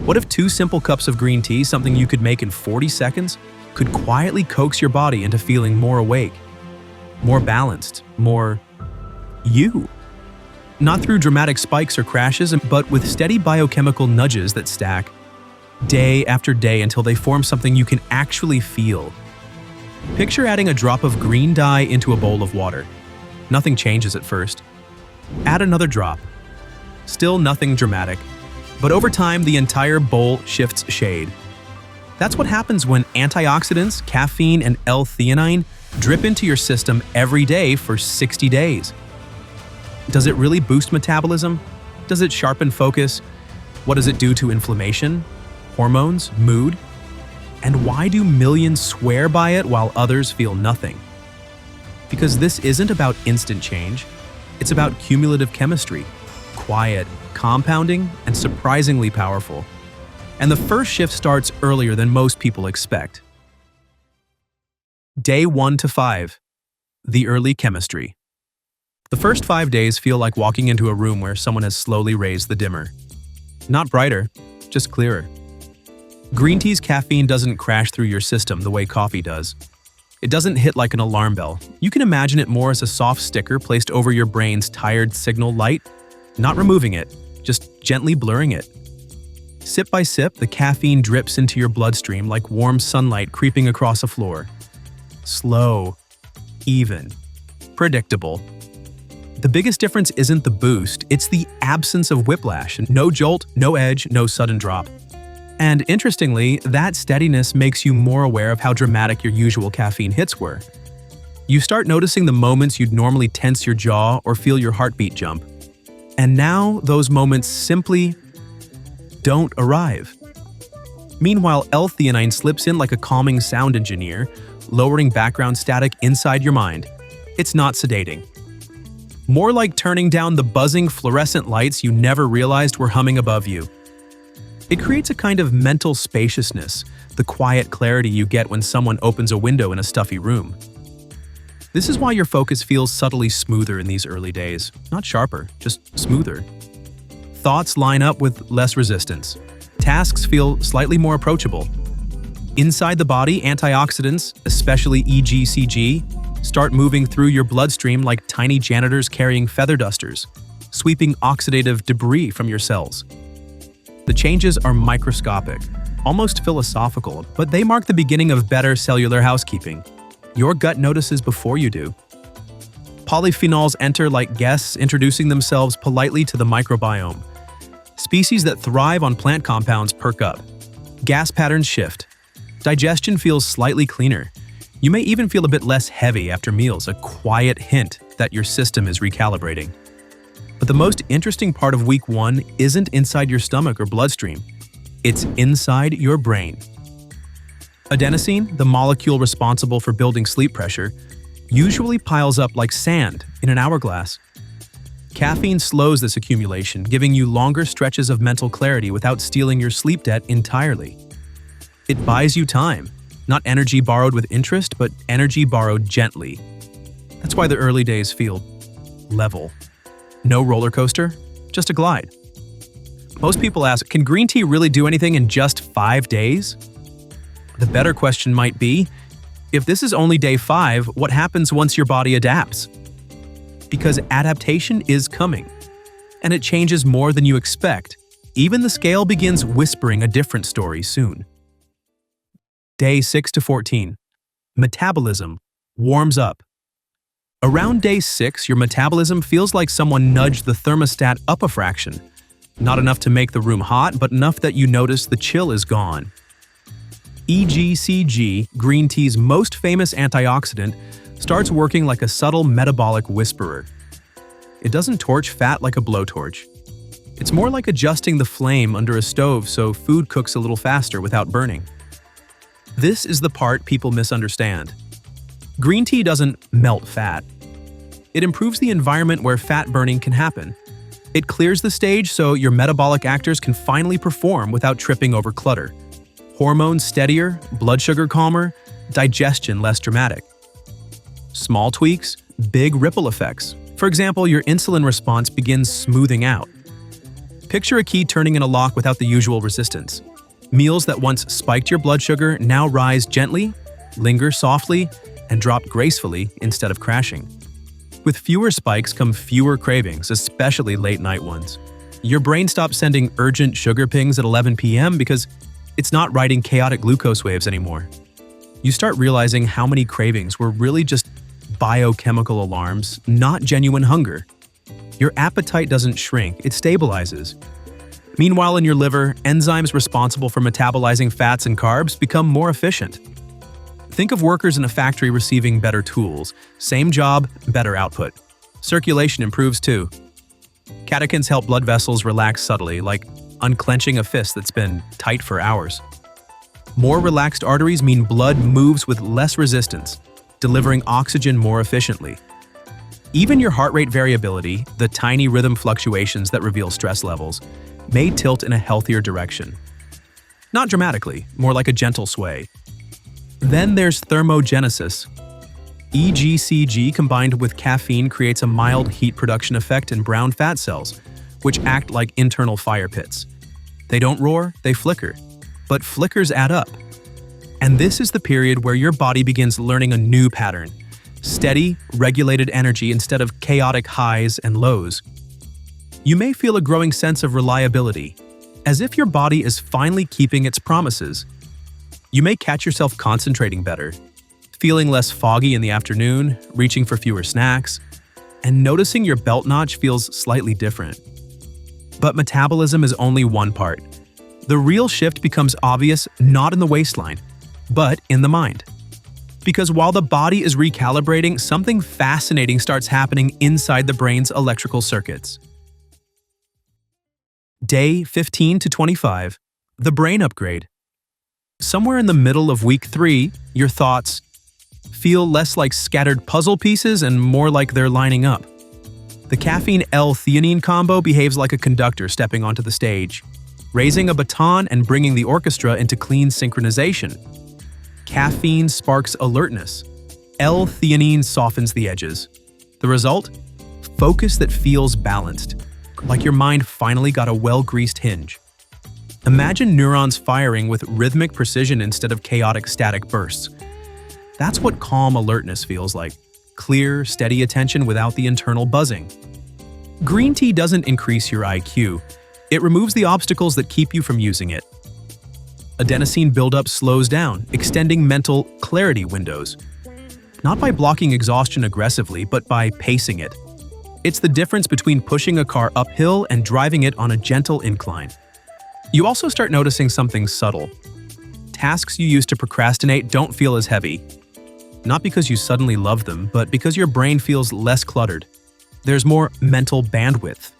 What if 2 simple cups of green tea, something you could make in 40 seconds, could quietly coax your body into feeling more awake, more balanced, more you? Not through dramatic spikes or crashes, but with steady biochemical nudges that stack day after day until they form something you can actually feel. Picture adding a drop of green dye into a bowl of water. Nothing changes at first. Add another drop. Still nothing dramatic. But over time, the entire bowl shifts shade. That's what happens when antioxidants, caffeine, and L-theanine drip into your system every day for 60 days. Does it really boost metabolism? Does it sharpen focus? What does it do to inflammation, hormones, mood? And why do millions swear by it while others feel nothing? Because this isn't about instant change. It's about cumulative chemistry, quiet, compounding, and surprisingly powerful. And the first shift starts earlier than most people expect. Day 1 to 5. The early chemistry. The first 5 days feel like walking into a room where someone has slowly raised the dimmer. Not brighter, just clearer. Green tea's caffeine doesn't crash through your system the way coffee does. It doesn't hit like an alarm bell. You can imagine it more as a soft sticker placed over your brain's tired signal light, not removing it, just gently blurring it. Sip by sip, the caffeine drips into your bloodstream like warm sunlight creeping across a floor. Slow, even, predictable. The biggest difference isn't the boost, it's the absence of whiplash. No jolt, no edge, no sudden drop. And interestingly, that steadiness makes you more aware of how dramatic your usual caffeine hits were. You start noticing the moments you'd normally tense your jaw or feel your heartbeat jump. And now those moments simply don't arrive. Meanwhile, L-theanine slips in like a calming sound engineer, lowering background static inside your mind. It's not sedating. More like turning down the buzzing fluorescent lights you never realized were humming above you. It creates a kind of mental spaciousness, the quiet clarity you get when someone opens a window in a stuffy room. This is why your focus feels subtly smoother in these early days. Not sharper, just smoother. Thoughts line up with less resistance. Tasks feel slightly more approachable. Inside the body, antioxidants, especially EGCG, start moving through your bloodstream like tiny janitors carrying feather dusters, sweeping oxidative debris from your cells. The changes are microscopic, almost philosophical, but they mark the beginning of better cellular housekeeping. Your gut notices before you do. Polyphenols enter like guests, introducing themselves politely to the microbiome. Species that thrive on plant compounds perk up. Gas patterns shift. Digestion feels slightly cleaner. You may even feel a bit less heavy after meals, a quiet hint that your system is recalibrating. But the most interesting part of week 1 isn't inside your stomach or bloodstream. It's inside your brain. Adenosine, the molecule responsible for building sleep pressure, usually piles up like sand in an hourglass. Caffeine slows this accumulation, giving you longer stretches of mental clarity without stealing your sleep debt entirely. It buys you time, not energy borrowed with interest, but energy borrowed gently. That's why the early days feel level. No roller coaster, just a glide. Most people ask, can green tea really do anything in just 5 days? The better question might be, if this is only day 5, what happens once your body adapts? Because adaptation is coming, and it changes more than you expect. Even the scale begins whispering a different story soon. Day 6 to 14. Metabolism warms up. Around day 6, your metabolism feels like someone nudged the thermostat up a fraction. Not enough to make the room hot, but enough that you notice the chill is gone. EGCG, green tea's most famous antioxidant, starts working like a subtle metabolic whisperer. It doesn't torch fat like a blowtorch. It's more like adjusting the flame under a stove so food cooks a little faster without burning. This is the part people misunderstand. Green tea doesn't melt fat. It improves the environment where fat burning can happen. It clears the stage so your metabolic actors can finally perform without tripping over clutter. Hormones steadier, blood sugar calmer, digestion less dramatic. Small tweaks, big ripple effects. For example, your insulin response begins smoothing out. Picture a key turning in a lock without the usual resistance. Meals that once spiked your blood sugar now rise gently, linger softly, and drop gracefully instead of crashing. With fewer spikes come fewer cravings, especially late-night ones. Your brain stops sending urgent sugar pings at 11 p.m. because it's not writing chaotic glucose waves anymore. You start realizing how many cravings were really just biochemical alarms, not genuine hunger. Your appetite doesn't shrink, it stabilizes. Meanwhile, in your liver, enzymes responsible for metabolizing fats and carbs become more efficient. Think of workers in a factory receiving better tools. Same job, better output. Circulation improves too. Catechins help blood vessels relax subtly, like unclenching a fist that's been tight for hours. More relaxed arteries mean blood moves with less resistance, delivering oxygen more efficiently. Even your heart rate variability, the tiny rhythm fluctuations that reveal stress levels, may tilt in a healthier direction. Not dramatically, more like a gentle sway. Then there's thermogenesis. EGCG combined with caffeine creates a mild heat production effect in brown fat cells, which act like internal fire pits. They don't roar, they flicker. But flickers add up. And this is the period where your body begins learning a new pattern: steady, regulated energy instead of chaotic highs and lows. You may feel a growing sense of reliability, as if your body is finally keeping its promises. You may catch yourself concentrating better, feeling less foggy in the afternoon, reaching for fewer snacks, and noticing your belt notch feels slightly different. But metabolism is only one part. The real shift becomes obvious not in the waistline, but in the mind. Because while the body is recalibrating, something fascinating starts happening inside the brain's electrical circuits. Day 15 to 25, the brain upgrade. Somewhere in the middle of week 3, your thoughts feel less like scattered puzzle pieces and more like they're lining up. The caffeine L-theanine combo behaves like a conductor stepping onto the stage, raising a baton and bringing the orchestra into clean synchronization. Caffeine sparks alertness. L-theanine softens the edges. The result? Focus that feels balanced, like your mind finally got a well-greased hinge. Imagine neurons firing with rhythmic precision instead of chaotic static bursts. That's what calm alertness feels like: clear, steady attention without the internal buzzing. Green tea doesn't increase your IQ. It removes the obstacles that keep you from using it. Adenosine buildup slows down, extending mental clarity windows. Not by blocking exhaustion aggressively, but by pacing it. It's the difference between pushing a car uphill and driving it on a gentle incline. You also start noticing something subtle. Tasks you used to procrastinate don't feel as heavy. Not because you suddenly love them, but because your brain feels less cluttered. There's more mental bandwidth.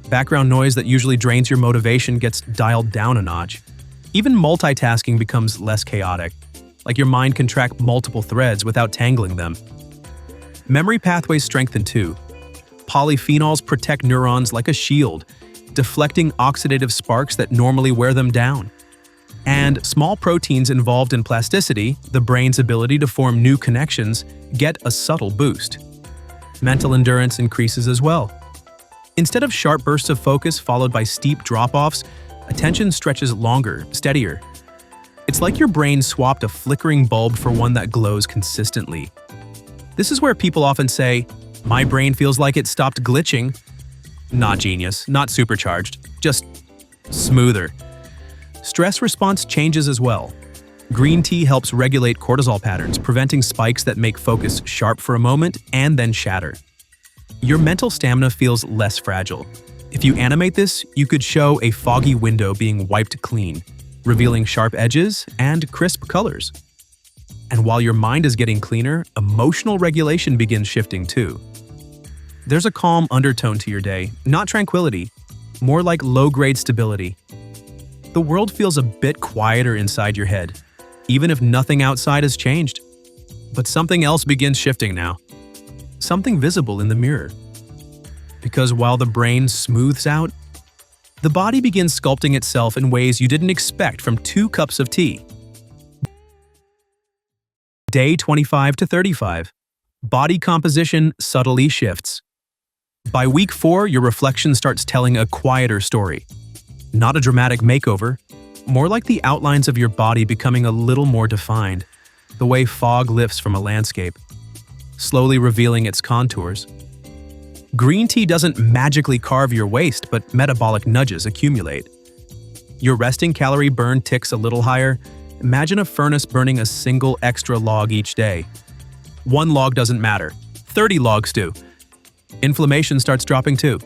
Background noise that usually drains your motivation gets dialed down a notch. Even multitasking becomes less chaotic, like your mind can track multiple threads without tangling them. Memory pathways strengthen too. Polyphenols protect neurons like a shield, deflecting oxidative sparks that normally wear them down. And small proteins involved in plasticity, the brain's ability to form new connections, get a subtle boost. Mental endurance increases as well. Instead of sharp bursts of focus followed by steep drop-offs, attention stretches longer, steadier. It's like your brain swapped a flickering bulb for one that glows consistently. This is where people often say, "My brain feels like it stopped glitching." Not genius, not supercharged, just smoother. Stress response changes as well. Green tea helps regulate cortisol patterns, preventing spikes that make focus sharp for a moment and then shatter. Your mental stamina feels less fragile. If you animate this, you could show a foggy window being wiped clean, revealing sharp edges and crisp colors. And while your mind is getting cleaner, emotional regulation begins shifting too. There's a calm undertone to your day, not tranquility, more like low-grade stability. The world feels a bit quieter inside your head, even if nothing outside has changed. But something else begins shifting now. Something visible in the mirror. Because while the brain smooths out, the body begins sculpting itself in ways you didn't expect from 2 cups of tea. Day 25 to 35. Body composition subtly shifts. By week 4, your reflection starts telling a quieter story. Not a dramatic makeover, more like the outlines of your body becoming a little more defined, the way fog lifts from a landscape, slowly revealing its contours. Green tea doesn't magically carve your waist, but metabolic nudges accumulate. Your resting calorie burn ticks a little higher. Imagine a furnace burning a single extra log each day. 1 log doesn't matter. 30 logs do. Inflammation starts dropping too.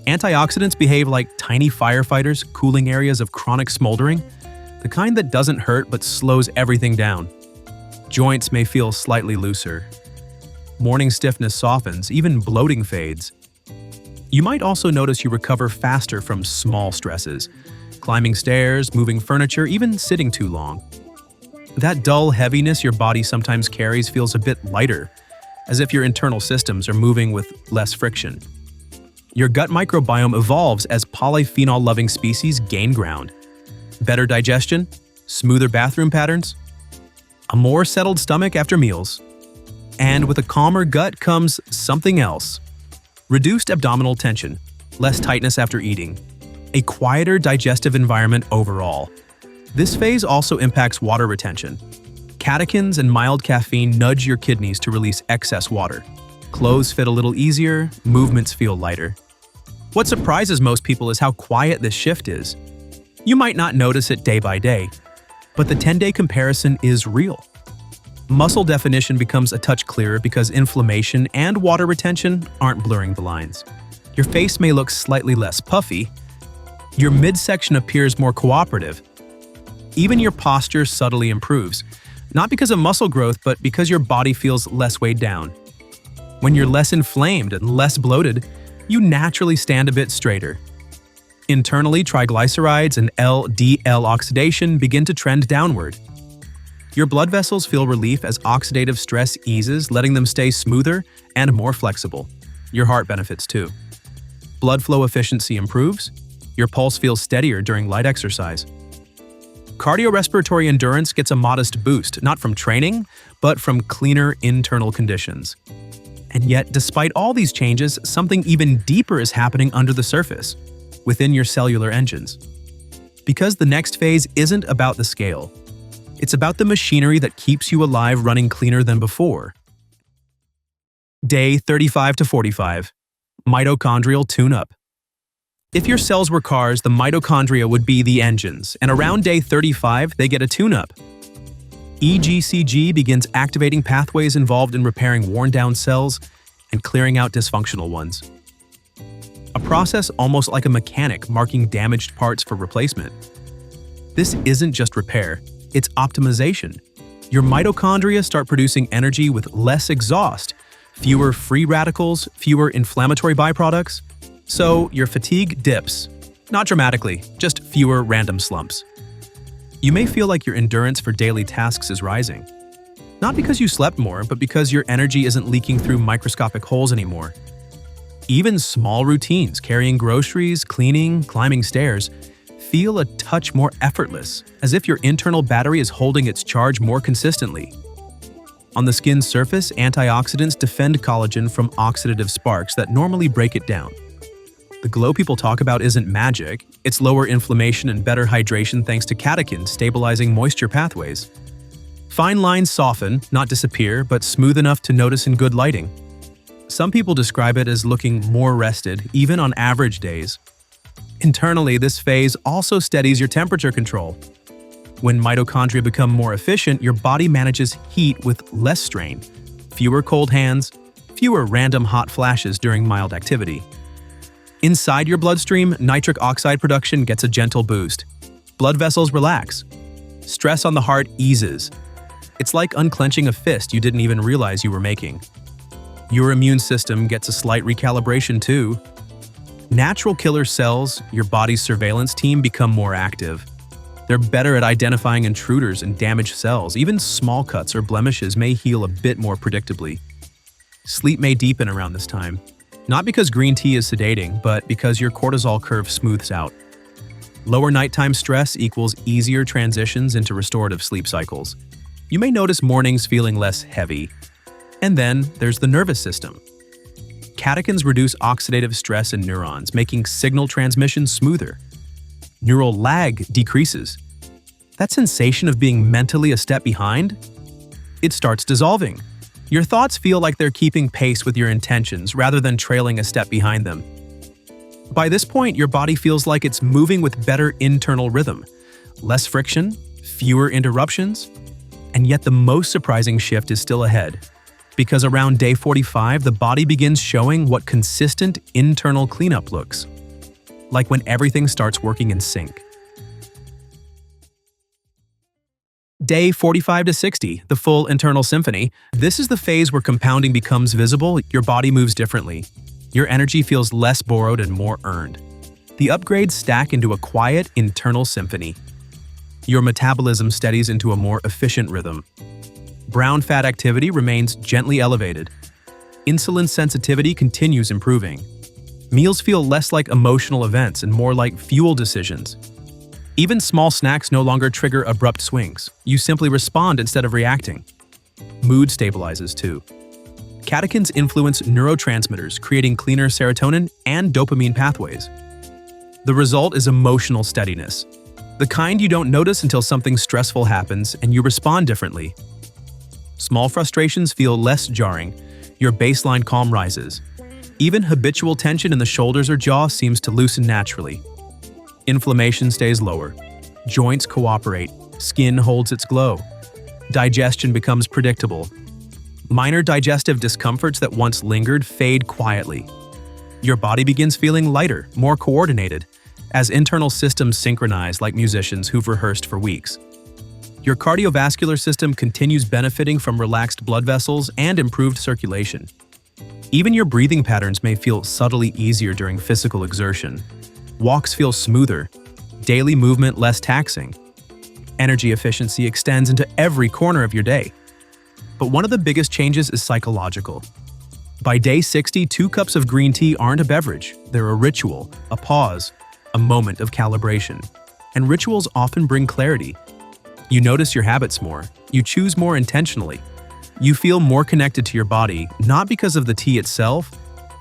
Antioxidants behave like tiny firefighters cooling areas of chronic smoldering, the kind that doesn't hurt but slows everything down. Joints may feel slightly looser. Morning stiffness softens, even bloating fades. You might also notice you recover faster from small stresses, climbing stairs, moving furniture, even sitting too long. That dull heaviness your body sometimes carries feels a bit lighter, as if your internal systems are moving with less friction. Your gut microbiome evolves as polyphenol-loving species gain ground. Better digestion, smoother bathroom patterns, a more settled stomach after meals. And with a calmer gut comes something else. Reduced abdominal tension, less tightness after eating, a quieter digestive environment overall. This phase also impacts water retention. Catechins and mild caffeine nudge your kidneys to release excess water. Clothes fit a little easier, movements feel lighter. What surprises most people is how quiet this shift is. You might not notice it day by day, but the 10-day comparison is real. Muscle definition becomes a touch clearer because inflammation and water retention aren't blurring the lines. Your face may look slightly less puffy. Your midsection appears more cooperative. Even your posture subtly improves, not because of muscle growth, but because your body feels less weighed down. When you're less inflamed and less bloated, you naturally stand a bit straighter. Internally, triglycerides and LDL oxidation begin to trend downward. Your blood vessels feel relief as oxidative stress eases, letting them stay smoother and more flexible. Your heart benefits too. Blood flow efficiency improves. Your pulse feels steadier during light exercise. Cardiorespiratory endurance gets a modest boost, not from training, but from cleaner internal conditions. And yet, despite all these changes, something even deeper is happening under the surface, within your cellular engines. Because the next phase isn't about the scale. It's about the machinery that keeps you alive running cleaner than before. Day 35 to 45. Mitochondrial tune-up. If your cells were cars, the mitochondria would be the engines, and around day 35, they get a tune-up. EGCG begins activating pathways involved in repairing worn-down cells and clearing out dysfunctional ones. A process almost like a mechanic marking damaged parts for replacement. This isn't just repair, it's optimization. Your mitochondria start producing energy with less exhaust, fewer free radicals, fewer inflammatory byproducts. So your fatigue dips. Not dramatically, just fewer random slumps. You may feel like your endurance for daily tasks is rising. Not because you slept more, but because your energy isn't leaking through microscopic holes anymore. Even small routines, carrying groceries, cleaning, climbing stairs, feel a touch more effortless, as if your internal battery is holding its charge more consistently. On the skin's surface, antioxidants defend collagen from oxidative sparks that normally break it down. The glow people talk about isn't magic, it's lower inflammation and better hydration thanks to catechins stabilizing moisture pathways. Fine lines soften, not disappear, but smooth enough to notice in good lighting. Some people describe it as looking more rested, even on average days. Internally, this phase also steadies your temperature control. When mitochondria become more efficient, your body manages heat with less strain, fewer cold hands, fewer random hot flashes during mild activity. Inside your bloodstream, nitric oxide production gets a gentle boost. Blood vessels relax. Stress on the heart eases. It's like unclenching a fist you didn't even realize you were making. Your immune system gets a slight recalibration too. Natural killer cells, your body's surveillance team, become more active. They're better at identifying intruders and damaged cells. Even small cuts or blemishes may heal a bit more predictably. Sleep may deepen around this time. Not because green tea is sedating, but because your cortisol curve smooths out. Lower nighttime stress equals easier transitions into restorative sleep cycles. You may notice mornings feeling less heavy. And then there's the nervous system. Catechins reduce oxidative stress in neurons, making signal transmission smoother. Neural lag decreases. That sensation of being mentally a step behind? It starts dissolving. Your thoughts feel like they're keeping pace with your intentions rather than trailing a step behind them. By this point, your body feels like it's moving with better internal rhythm. Less friction, fewer interruptions, and yet the most surprising shift is still ahead. Because around day 45, the body begins showing what consistent internal cleanup looks like when everything starts working in sync. Day 45 to 60, the full internal symphony. This is the phase where compounding becomes visible, your body moves differently. Your energy feels less borrowed and more earned. The upgrades stack into a quiet internal symphony. Your metabolism steadies into a more efficient rhythm. Brown fat activity remains gently elevated. Insulin sensitivity continues improving. Meals feel less like emotional events and more like fuel decisions. Even small snacks no longer trigger abrupt swings. You simply respond instead of reacting. Mood stabilizes too. Catechins influence neurotransmitters, creating cleaner serotonin and dopamine pathways. The result is emotional steadiness. The kind you don't notice until something stressful happens and you respond differently. Small frustrations feel less jarring. Your baseline calm rises. Even habitual tension in the shoulders or jaw seems to loosen naturally. Inflammation stays lower. Joints cooperate. Skin holds its glow. Digestion becomes predictable. Minor digestive discomforts that once lingered fade quietly. Your body begins feeling lighter, more coordinated, as internal systems synchronize like musicians who've rehearsed for weeks. Your cardiovascular system continues benefiting from relaxed blood vessels and improved circulation. Even your breathing patterns may feel subtly easier during physical exertion. Walks feel smoother, daily movement less taxing. Energy efficiency extends into every corner of your day. But one of the biggest changes is psychological. By day 60, 2 cups of green tea aren't a beverage. They're a ritual, a pause, a moment of calibration. And rituals often bring clarity. You notice your habits more. You choose more intentionally. You feel more connected to your body, not because of the tea itself,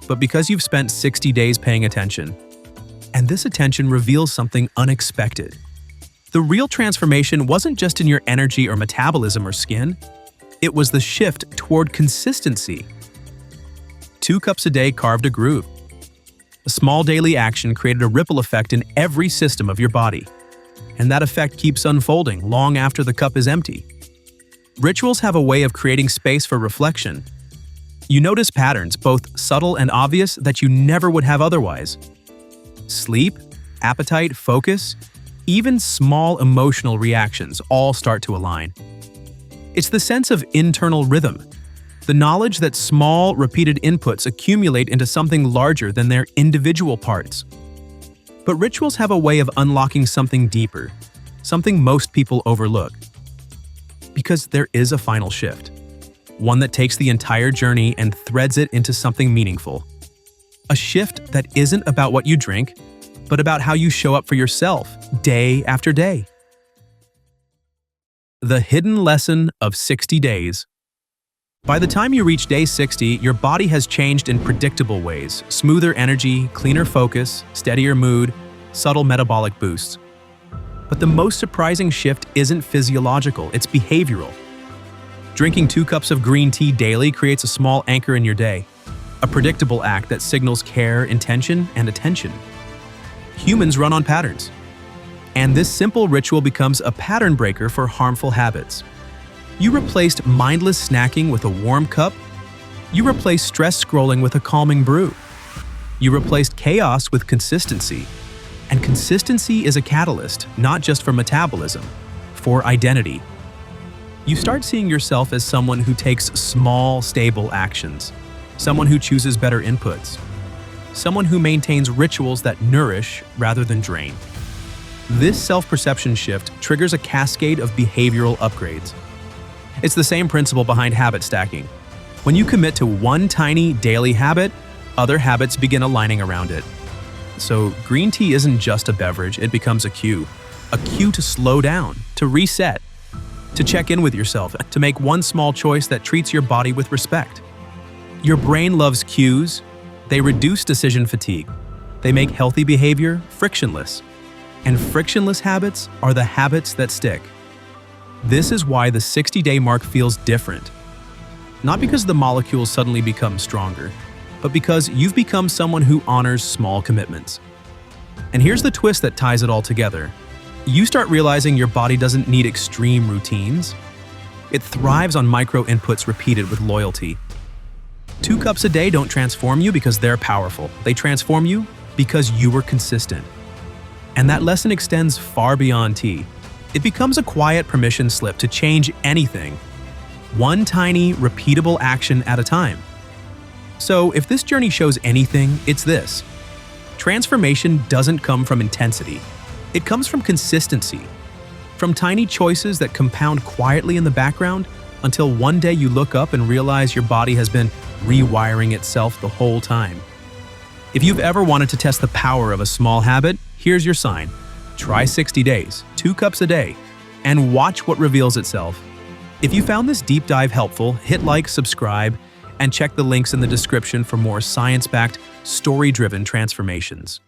but because you've spent 60 days paying attention. And this attention reveals something unexpected. The real transformation wasn't just in your energy or metabolism or skin. It was the shift toward consistency. 2 cups a day carved a groove. A small daily action created a ripple effect in every system of your body. And that effect keeps unfolding long after the cup is empty. Rituals have a way of creating space for reflection. You notice patterns, both subtle and obvious, that you never would have otherwise. Sleep, appetite, focus, even small emotional reactions all start to align. It's the sense of internal rhythm, the knowledge that small, repeated inputs accumulate into something larger than their individual parts. But rituals have a way of unlocking something deeper, something most people overlook. Because there is a final shift, one that takes the entire journey and threads it into something meaningful. A shift that isn't about what you drink, but about how you show up for yourself, day after day. The hidden lesson of 60 days. By the time you reach day 60, your body has changed in predictable ways: smoother energy, cleaner focus, steadier mood, subtle metabolic boosts. But the most surprising shift isn't physiological, it's behavioral. Drinking 2 cups of green tea daily creates a small anchor in your day, a predictable act that signals care, intention, and attention. Humans run on patterns. And this simple ritual becomes a pattern breaker for harmful habits. You replaced mindless snacking with a warm cup. You replaced stress scrolling with a calming brew. You replaced chaos with consistency. And consistency is a catalyst, not just for metabolism, for identity. You start seeing yourself as someone who takes small, stable actions, someone who chooses better inputs, someone who maintains rituals that nourish rather than drain. This self-perception shift triggers a cascade of behavioral upgrades. It's the same principle behind habit stacking. When you commit to one tiny daily habit, other habits begin aligning around it. So green tea isn't just a beverage, it becomes a cue to slow down, to reset, to check in with yourself, to make one small choice that treats your body with respect. Your brain loves cues, They reduce decision fatigue. They make healthy behavior frictionless. And frictionless habits are the habits that stick. This is why the 60-day mark feels different. Not because the molecules suddenly become stronger, but because you've become someone who honors small commitments. And here's the twist that ties it all together. You start realizing your body doesn't need extreme routines. It thrives on micro inputs repeated with loyalty. 2 cups a day don't transform you because they're powerful. They transform you because you were consistent. And that lesson extends far beyond tea. It becomes a quiet permission slip to change anything, one tiny, repeatable action at a time. So if this journey shows anything, it's this. Transformation doesn't come from intensity. It comes from consistency. From tiny choices that compound quietly in the background until one day you look up and realize your body has been rewiring itself the whole time. If you've ever wanted to test the power of a small habit, here's your sign. Try 60 days, 2 cups a day, and watch what reveals itself. If you found this deep dive helpful, hit like, subscribe, and check the links in the description for more science-backed, story-driven transformations.